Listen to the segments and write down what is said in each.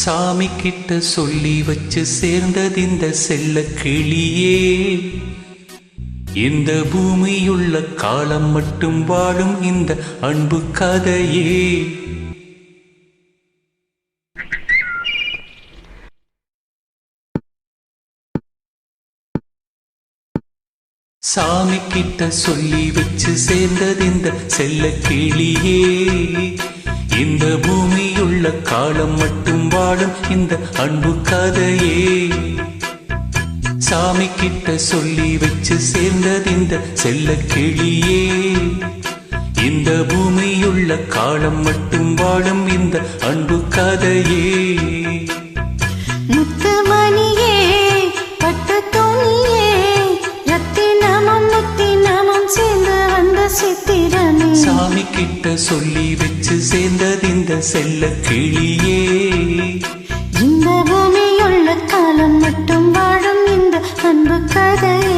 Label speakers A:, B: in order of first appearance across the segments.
A: சாமி கிட்ட சொல்லி வச்சு சேர்ந்தது இந்த செல்ல கிளியே. இந்த பூமியுள்ள காலம் மட்டும் வாழும் இந்த அன்பு கதையே. சாமி கிட்ட சொல்லி வச்சு சேர்ந்தது இந்த செல்ல கிளியே. இந்த பூமியுள்ள காலம் மட்டும் வாழும் இந்த அன்பு கதையே. சாமி கிட்ட சொல்லி வச்சு சேர்ந்தது இந்த செல்ல கிளியே. இந்த பூமியுள்ள காலம் மட்டும் வாழும் இந்த அன்பு கதையே.
B: முத்துமணியே பட்டு துணியே ரத்தினமும் முத்தினமும் சேர்ந்து வந்த சித்திரமே.
A: சாமி கிட்ட சொல்லி வச்சு சேர்ந்தது இந்த செல்ல கிளியே.
B: இந்த பூமியுள்ள காலம் மட்டும் வாழும் இந்த அன்பு கதையே.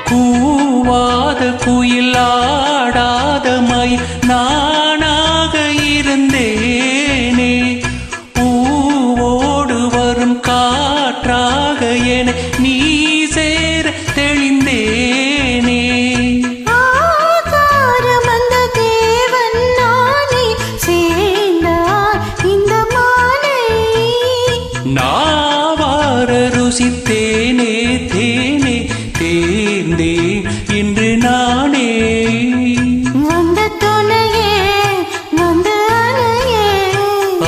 A: கூவாத குயில் ஆடாத மயில் நானாக இருந்தேனே. பூவோடு வரும் காற்றாக என நீ சேர தெளிந்தேனே.
B: ஆகாரம் அந்த தேவன் நானே சேர்ந்தார் இந்த மாலை.
A: நாவார ருசித்தேனே தேனே தேர்ந்தேன் இன்று நானே.
B: வந்த துணையே வந்த அணையே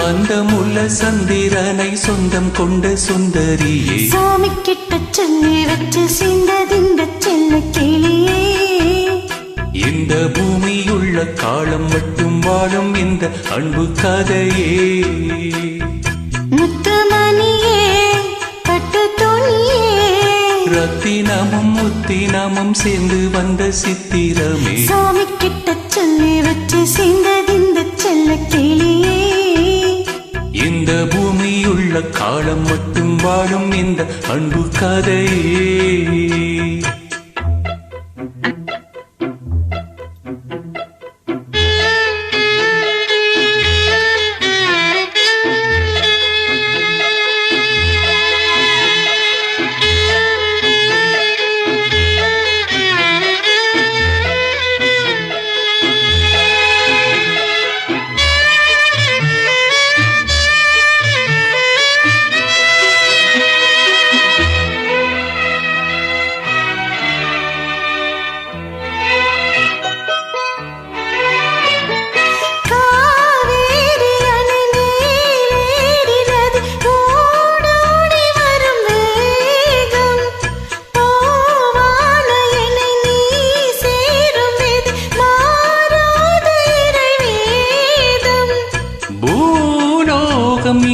A: அந்த முல்ல சந்திரனை சொந்தம் கொண்ட சுந்தரியே.
B: சாமி கிட்ட சொல்லி வச்சு சேர்ந்ததிந்த செல்ல கிளியே.
A: இந்த பூமியுள்ள காலம் மட்டும் வாழும் இந்த அன்பு கதையே.
B: முத்துமணியே பட்டு துணியே
A: ரத்தினமும் முத்தினமும் சேர்ந்து வந்த சித்திரமே.
B: சாமி கிட்ட சொல்லி வச்சு சேர்ந்ததிந்த செல்ல கிளியே.
A: இந்த பூமியுள்ள காலம் மட்டும் வாழும் இந்த அன்பு கதையே.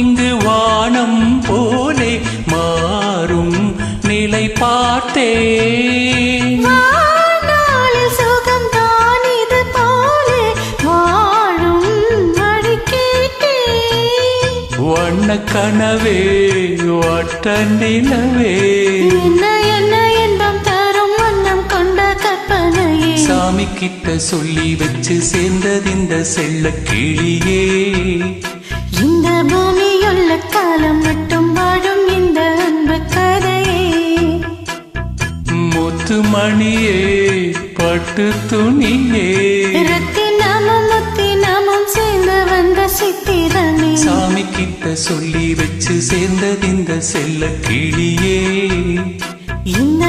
A: இங்கு வானம் போலே மாறும் நிலை பார்த்தே.
B: சுகம் தான் இது போலே வாழும் வழி கேட்டே.
A: வண்ண கனவே வட்ட நிலவே
B: என்ன என்ன இன்பம் தரும் வண்ணம் கொண்ட கற்பனையே.
A: சாமி கிட்ட சொல்லி வச்சு சேர்ந்தது இந்த செல்ல கிளியே.
B: இந்த பூமியுள்ள காலம் மட்டும் வாழும் இந்த அன்பு கதையே.
A: முத்துமணியே பட்டு துணியே
B: ரத்தினமும் முத்தினமும் சேர்ந்து வந்த சித்திரமே.
A: சாமி கிட்ட சொல்லி வச்சு சேர்ந்தது இந்த செல்ல கிளியே.
B: இந்த